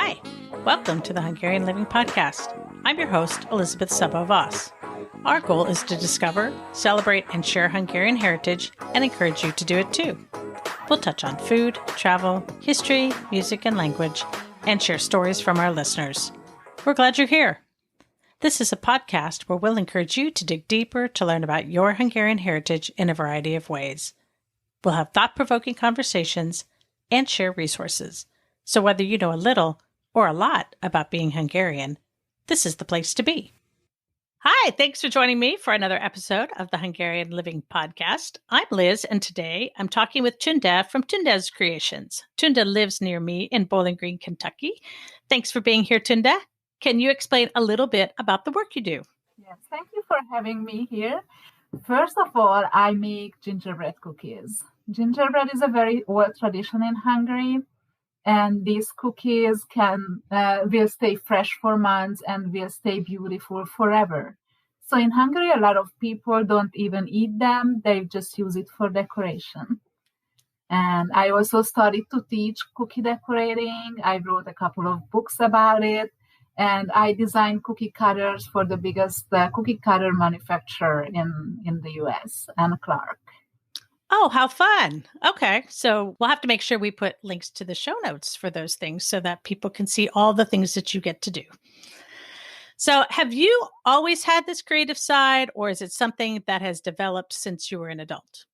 Hi, welcome to the Hungarian Living podcast. I'm your host, Elizabeth Sabo-Voss. Our goal is to discover, celebrate, and share Hungarian heritage and encourage you to do it too. We'll touch on food, travel, history, music, and language, and share stories from our listeners. We're glad you're here. This is a podcast where we'll encourage you to dig deeper to learn about your Hungarian heritage in a variety of ways. We'll have thought-provoking conversations and share resources. So whether you know a little or a lot about being Hungarian, this is the place to be. Hi, thanks for joining me for another episode of the Hungarian Living podcast. I'm Liz, and today I'm talking with Tünde from Tünde's Creations. Tünde lives near me in Bowling Green, Kentucky. Thanks for being here, Tünde. Can you explain a little bit about the work you do? Yes, thank you for having me here. First of all, I make gingerbread cookies. Gingerbread is a very old tradition in Hungary, and these cookies will stay fresh for months and will stay beautiful forever. So in Hungary, a lot of people don't even eat them. They just use it for decoration. And I also started to teach cookie decorating. I wrote a couple of books about it. And I designed cookie cutters for the biggest cookie cutter manufacturer in the US, Anne Clark. Oh, how fun. Okay. So we'll have to make sure we put links to the show notes for those things so that people can see all the things that you get to do. So have you always had this creative side, or is it something that has developed since you were an adult?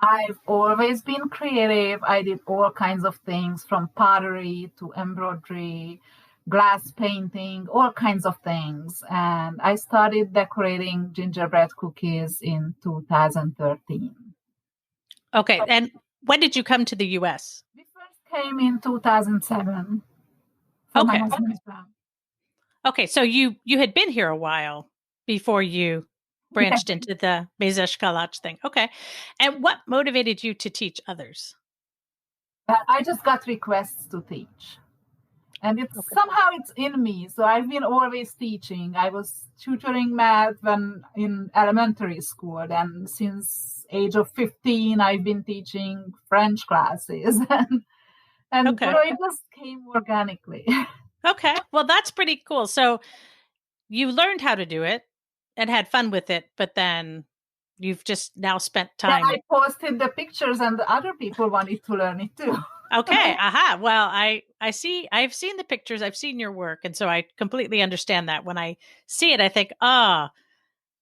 I've always been creative. I did all kinds of things from pottery to embroidery, glass painting, all kinds of things. And I started decorating gingerbread cookies in 2013. Okay. And when did you come to the U.S.? We first came in 2007 for my husband's job. Okay. So you had been here a while before you branched into the Mézeskalács thing. Okay. And what motivated you to teach others? I just got requests to teach. And somehow it's in me. So I've been always teaching. I was tutoring math when in elementary school. And since age of 15, I've been teaching French classes. and okay. So it just came organically. Okay. Well, that's pretty cool. So you learned how to do it and had fun with it, but then you've just now spent time. Then I posted the pictures and the other people wanted to learn it too. Okay. Aha. Well, I've seen the pictures, I've seen your work. And so I completely understand that. When I see it, I think,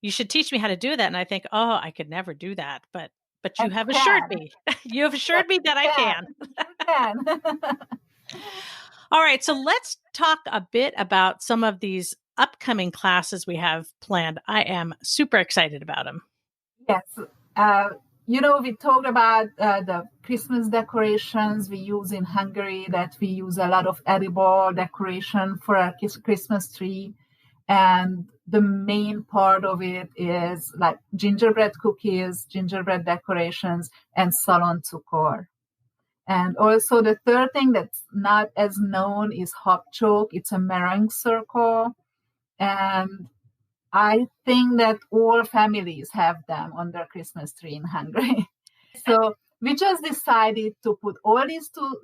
you should teach me how to do that. And I think, I could never do that. But you have assured me. You have assured me that I can. You can. All right. So let's talk a bit about some of these upcoming classes we have planned. I am super excited about them. Yes. We talked about the Christmas decorations we use in Hungary, that we use a lot of edible decoration for our Christmas tree. And the main part of it is like gingerbread cookies, gingerbread decorations, and Szaloncukor. And also the third thing that's not as known is Habcsók. It's a meringue circle. And I think that all families have them on their Christmas tree in Hungary. So we just decided to put all these two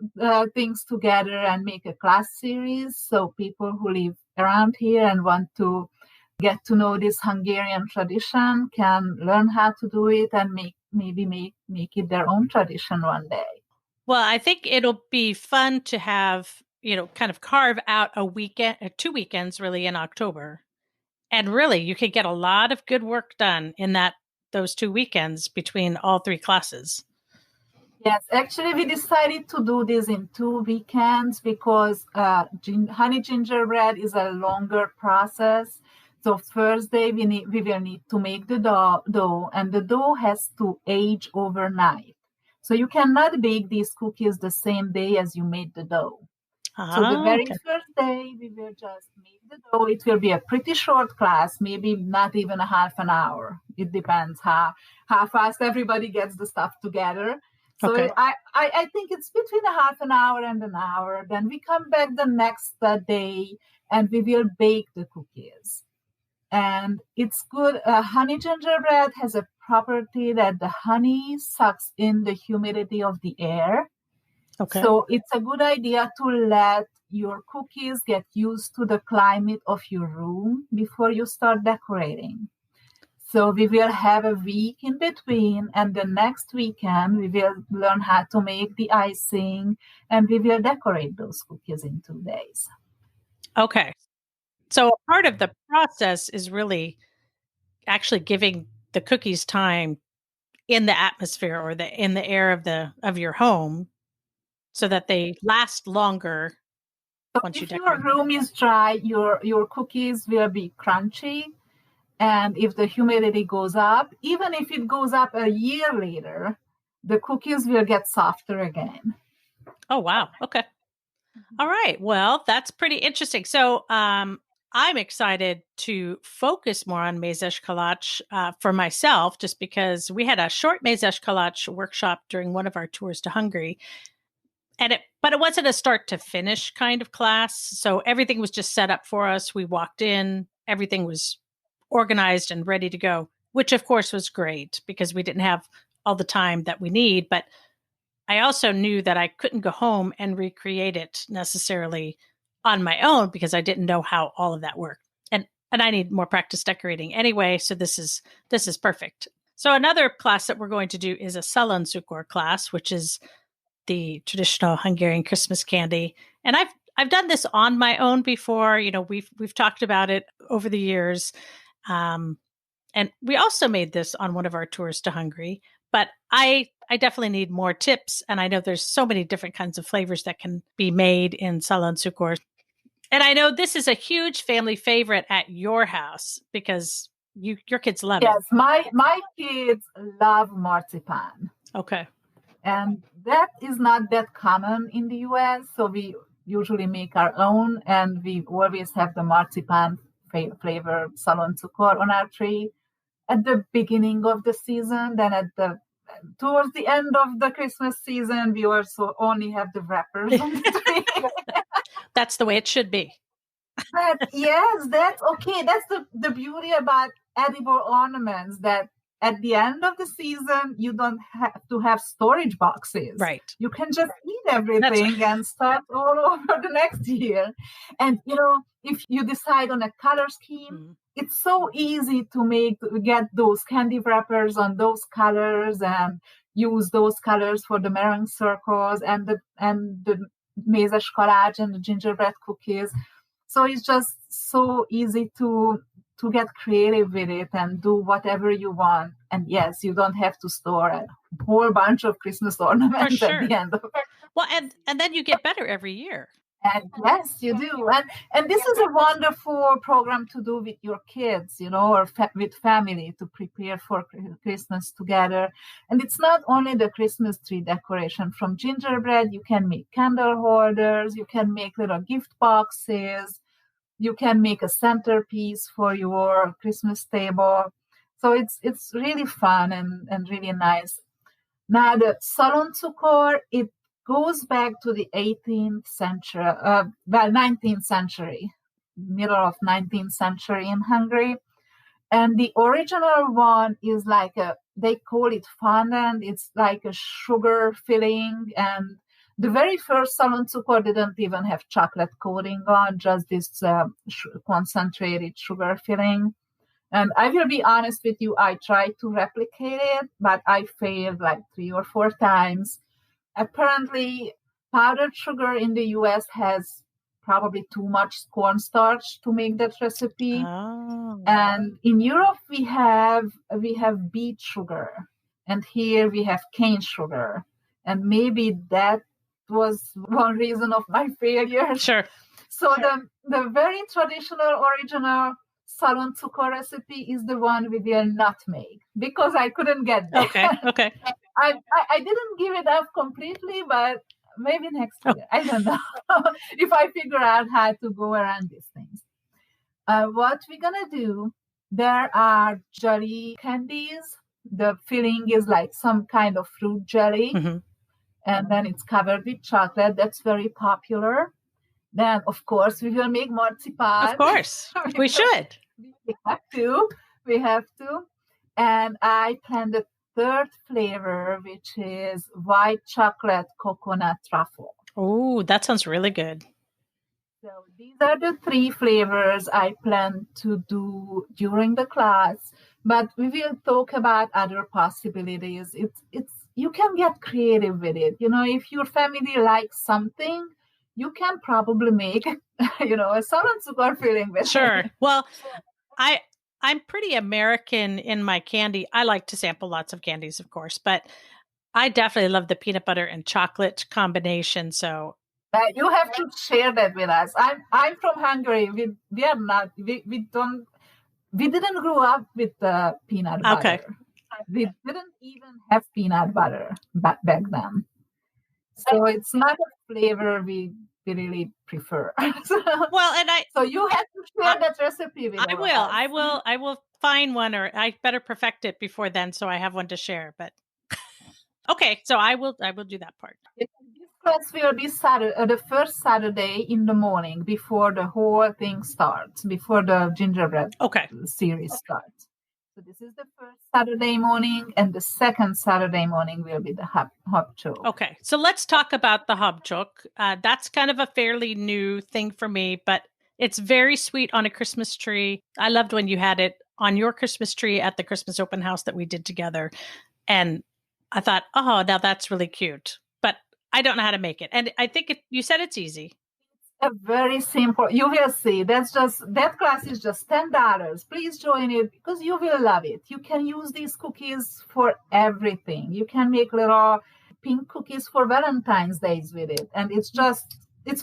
things together and make a class series. So people who live around here and want to get to know this Hungarian tradition can learn how to do it and make it their own tradition one day. Well, I think it'll be fun to have, kind of carve out a weekend, 2 weekends really in October. And really, you could get a lot of good work done in those 2 weekends between all 3 classes. Yes, actually, we decided to do this in 2 weekends because honey gingerbread is a longer process. So first day, we will need to make the dough, and the dough has to age overnight. So you cannot bake these cookies the same day as you made the dough. So the very first day, we will just make the dough. It will be a pretty short class, maybe not even a half an hour. It depends how fast everybody gets the stuff together. So I think it's between a half an hour and an hour. Then we come back the next day and we will bake the cookies. And it's good. Honey gingerbread has a property that the honey sucks in the humidity of the air. Okay. So it's a good idea to let your cookies get used to the climate of your room before you start decorating. So we will have a week in between, and the next weekend we will learn how to make the icing, and we will decorate those cookies in 2 days. Okay. So part of the process is really actually giving the cookies time in the atmosphere or in the air of your home so that they last longer once you If your decorate them. room is dry, your cookies will be crunchy. And if the humidity goes up, even if it goes up a year later, the cookies will get softer again. Oh, wow. Okay. All right. Well, that's pretty interesting. So I'm excited to focus more on Mézeskalács for myself, just because we had a short Mézeskalács workshop during one of our tours to Hungary. But it wasn't a start to finish kind of class. So everything was just set up for us. We walked in, everything was organized and ready to go, which of course was great because we didn't have all the time that we need. But I also knew that I couldn't go home and recreate it necessarily on my own because I didn't know how all of that worked. And I need more practice decorating anyway, so this is perfect. So another class that we're going to do is a Szaloncukor class, which is the traditional Hungarian Christmas candy. And I've done this on my own before. You know, we've talked about it over the years. And we also made this on one of our tours to Hungary, but I definitely need more tips. And I know there's so many different kinds of flavors that can be made in Szaloncukor. And I know this is a huge family favorite at your house because your kids love it. Yes, my kids love marzipan. Okay. And that is not that common in the US. So we usually make our own, and we always have the marzipan flavored Szaloncukor on our tree at the beginning of the season. Then towards the end of the Christmas season, we also only have the wrappers on the tree. That's the way it should be. But yes, that's okay. That's the beauty about edible ornaments, that at the end of the season, you don't have to have storage boxes. Right. You can just eat everything and start all over the next year. And, if you decide on a color scheme, it's so easy to get those candy wrappers on those colors and use those colors for the meringue circles and the Mézeskalács and the gingerbread cookies. So it's just so easy to get creative with it and do whatever you want. And yes, you don't have to store a whole bunch of Christmas ornaments at the end of it. Well, and then you get better every year. And yes, you do. And this is a wonderful program to do with your kids, or with family, to prepare for Christmas together. And it's not only the Christmas tree decoration. From gingerbread, you can make candle holders, you can make little gift boxes, you can make a centerpiece for your Christmas table. So it's really fun and really nice. Now, the Szaloncukor, it goes back to the 18th century, 19th century, middle of 19th century in Hungary. And the original one is they call it fondant. It's like a sugar filling. And the very first Szaloncukor didn't even have chocolate coating on, just this concentrated sugar filling. And I will be honest with you, I tried to replicate it, but I failed 3 or 4 times. Apparently, powdered sugar in the US has probably too much cornstarch to make that recipe. Oh. And in Europe, we have beet sugar, and here we have cane sugar. And maybe that was one reason of my failure. Sure. So the very traditional, original Szaloncukor recipe is the one we will not make because I couldn't get there. Okay. I didn't give it up completely, but maybe next year. I don't know if I figure out how to go around these things. What we're going to do, there are jelly candies. The filling is like some kind of fruit jelly. Mm-hmm. And then it's covered with chocolate. That's very popular. Then, of course, we will make marzipan. Of course. We should. We have to. And I plan third flavor, which is white chocolate coconut truffle. Oh, that sounds really good. So these are the three flavors I plan to do during the class, but we will talk about other possibilities. It's you can get creative with it. If your family likes something, you can probably make, a Szaloncukor filling with Sure. it. Well, I'm pretty American in my candy. I like to sample lots of candies, of course, but I definitely love the peanut butter and chocolate combination. So you have to share that with us. I'm from Hungary. We are not. We don't. We didn't grow up with the peanut butter. Okay. We didn't even have peanut butter back then. So it's not a flavor we really prefer. Well, and so you have to share that recipe with I will. I will find one, or I better perfect it before then, so I have one to share. But okay, so I will do that part. This class will be the first Saturday in the morning before the whole thing starts, before the gingerbread series starts. So this is the first Saturday morning, and the second Saturday morning will be the Habcsók. Okay, so let's talk about the Habcsók. That's kind of a fairly new thing for me, but it's very sweet on a Christmas tree. I loved when you had it on your Christmas tree at the Christmas open house that we did together. And I thought, oh, now that's really cute. But I don't know how to make it. And I think you said it's easy. A very simple, you will see, that class is just $10. Please join it because you will love it. You can use these cookies for everything. You can make little pink cookies for Valentine's Days with it. And it's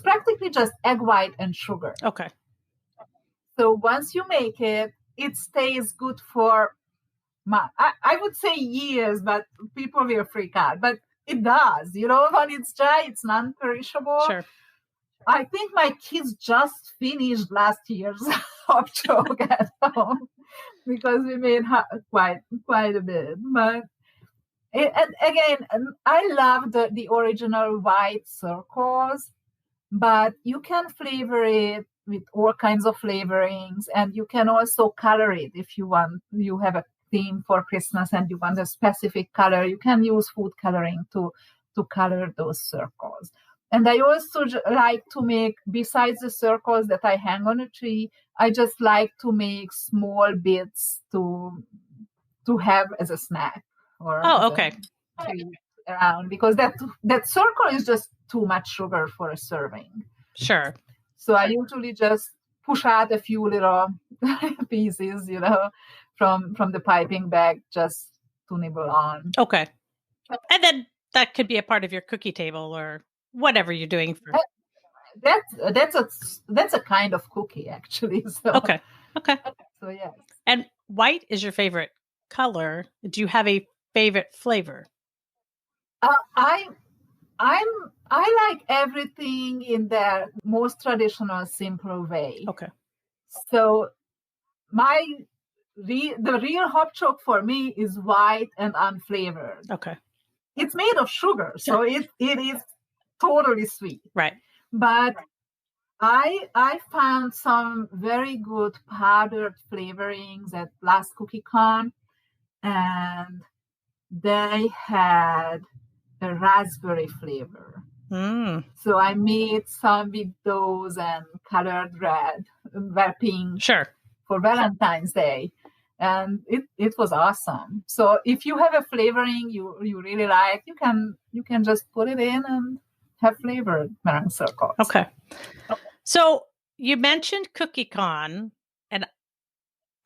practically just egg white and sugar. Okay. So once you make it, it stays good for, I would say years, but people will freak out. But it does. When it's dry, it's non-perishable. Sure. I think my kids just finished last year's Habcsók at home because we made quite a bit. But and again, I love the original white circles, but you can flavor it with all kinds of flavorings, and you can also color it if you want. You have a theme for Christmas and you want a specific color. You can use food coloring to color those circles. And I also like to make, besides the circles that I hang on a tree, I just like to make small bits to have as a snack or around, because that circle is just too much sugar for a serving. Sure. So I usually just push out a few little pieces, from the piping bag just to nibble on. Okay. And then that could be a part of your cookie table or whatever you're doing for that's a kind of cookie actually. So okay. So yes. And white is your favorite color. Do you have a favorite flavor? I like everything in their most traditional, simple way. Okay. So the real Habcsók for me is white and unflavored. Okay. It's made of sugar, so it is totally sweet. Right. But I found some very good powdered flavorings at last CookieCon, and they had a raspberry flavor. So I made some with those and colored red, pink for Valentine's Day. And it was awesome. So if you have a flavoring you really like, you can just put it in and have flavored meringue circles. Okay. So you mentioned CookieCon, and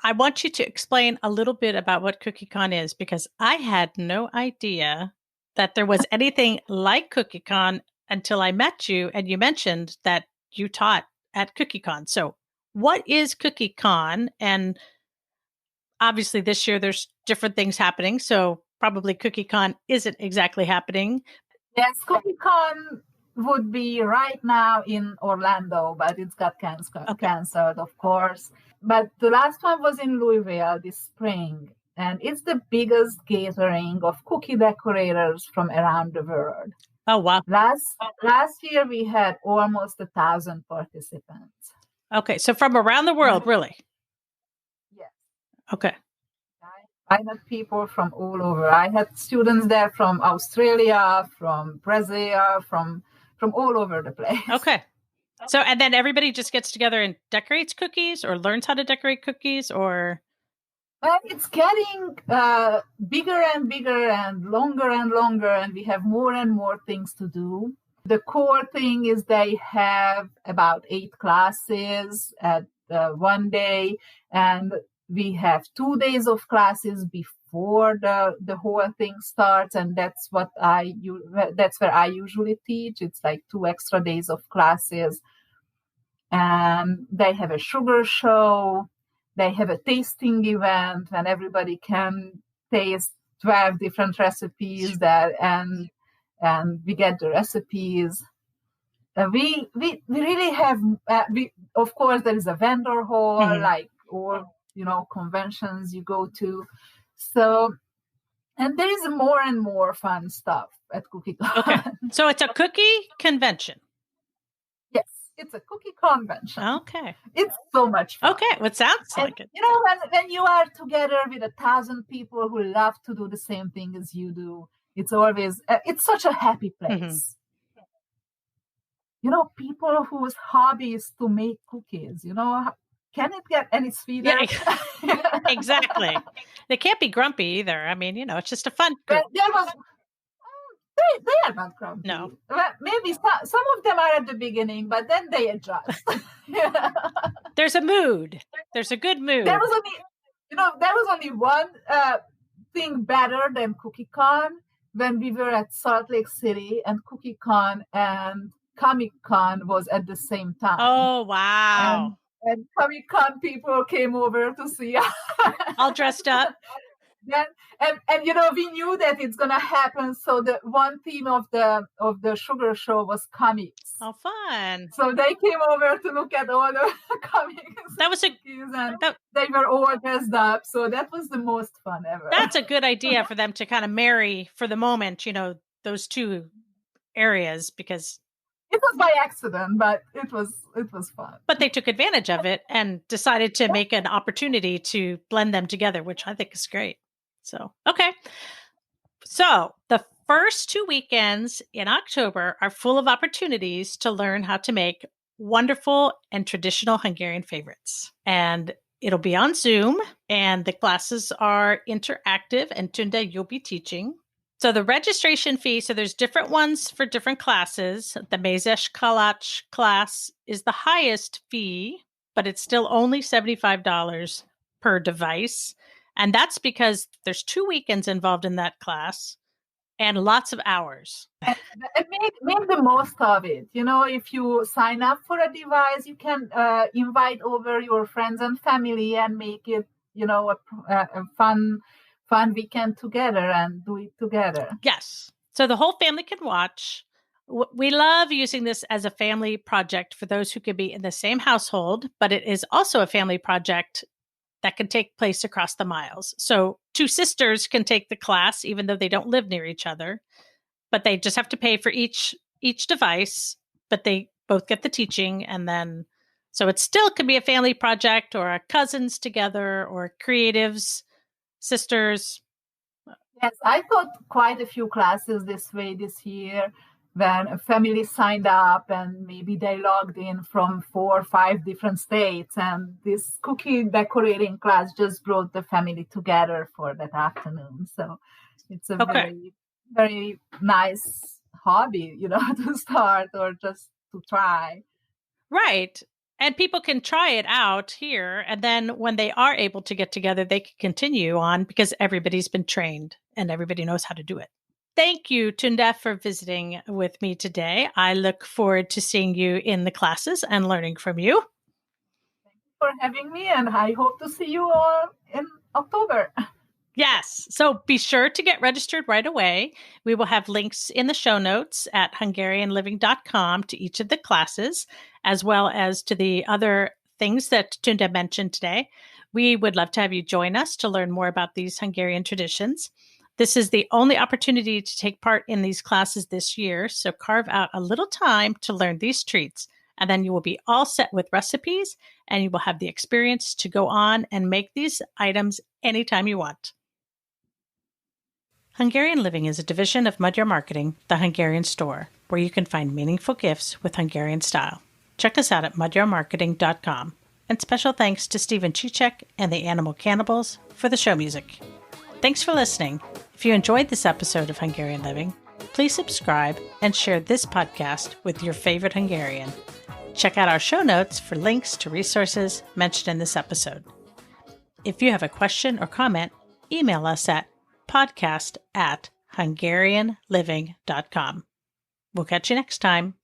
I want you to explain a little bit about what CookieCon is, because I had no idea that there was anything like CookieCon until I met you and you mentioned that you taught at CookieCon. So what is CookieCon? And obviously this year there's different things happening, so probably CookieCon isn't exactly happening. Yes, CookieCon would be right now in Orlando, but it's got canceled, of course. But the last one was in Louisville this spring, and it's the biggest gathering of cookie decorators from around the world. Oh, wow. Last year we had almost 1,000 participants. Okay, so from around the world, really? Yes. Okay. I had people from all over. I had students there from Australia, from Brazil, from all over the place. Okay. So, and then everybody just gets together and decorates cookies or learns how to decorate cookies or... Well, it's getting bigger and bigger and longer, and we have more and more things to do. The core thing is they have about 8 classes at one day, and we have 2 days of classes before the whole thing starts, and that's where I usually teach. It's like 2 extra days of classes, and they have a sugar show. They have a tasting event when everybody can taste 12 different recipes there, and we get the recipes. We really have. Of course, there is a vendor hall, like all conventions you go to. So, and there is more and more fun stuff at CookieCon. Okay, so it's a cookie convention. Yes, it's a cookie convention. Okay, it's so much fun. Okay, well, it sounds like it. When you are together with 1,000 people who love to do the same thing as you do, it's always it's such a happy place. People whose hobby is to make cookies. Can it get any sweeter? Yeah, exactly. They can't be grumpy either. I mean, it's just a fun group. They are not grumpy. No. Well, maybe some of them are at the beginning, but then they adjust. There's a mood. There's a good mood. There was only one thing better than CookieCon when we were at Salt Lake City, and CookieCon and Comic-Con was at the same time. Oh, wow. And Comic-Con people came over to see us. All dressed up. And we knew that it's gonna happen. So the one theme of the sugar show was comics. Oh, fun! So they came over to look at all the comics. That was they were all dressed up. So that was the most fun ever. That's a good idea for them to kind of marry for the moment. Those two areas, because it was by accident, but it was fun. But they took advantage of it and decided to make an opportunity to blend them together, which I think is great. So, okay. So the first 2 weekends in October are full of opportunities to learn how to make wonderful and traditional Hungarian favorites. And it'll be on Zoom, and the classes are interactive, and Tünde, you'll be teaching. So the registration fee, so there's different ones for different classes. The Mézeskalács class is the highest fee, but it's still only $75 per device. And that's because there's 2 weekends involved in that class and lots of hours. And make the most of it. If you sign up for a device, you can invite over your friends and family and make it, a fun weekend together and do it together. Yes. So the whole family can watch. We love using this as a family project for those who could be in the same household, but it is also a family project that can take place across the miles. So 2 sisters can take the class, even though they don't live near each other, but they just have to pay for each device, but they both get the teaching. And then, so it still could be a family project or a cousins together or creatives, sisters. Yes, I taught quite a few classes this way this year, when a family signed up and maybe they logged in from 4 or 5 different states, and this cookie decorating class just brought the family together for that afternoon. So it's a very, very nice hobby, to start or just to try. Right. And people can try it out here. And then when they are able to get together, they can continue on because everybody's been trained and everybody knows how to do it. Thank you, Tünde, for visiting with me today. I look forward to seeing you in the classes and learning from you. Thank you for having me, and I hope to see you all in October. Yes. So be sure to get registered right away. We will have links in the show notes at HungarianLiving.com to each of the classes, as well as to the other things that Tünde mentioned today. We would love to have you join us to learn more about these Hungarian traditions. This is the only opportunity to take part in these classes this year, so carve out a little time to learn these treats, and then you will be all set with recipes, and you will have the experience to go on and make these items anytime you want. Hungarian Living is a division of Magyar Marketing, the Hungarian store, where you can find meaningful gifts with Hungarian style. Check us out at magyarmarketing.com. And special thanks to Stephen Chichek and the Animal Cannibals for the show music. Thanks for listening. If you enjoyed this episode of Hungarian Living, please subscribe and share this podcast with your favorite Hungarian. Check out our show notes for links to resources mentioned in this episode. If you have a question or comment, email us at podcast@hungarianliving.com. We'll catch you next time.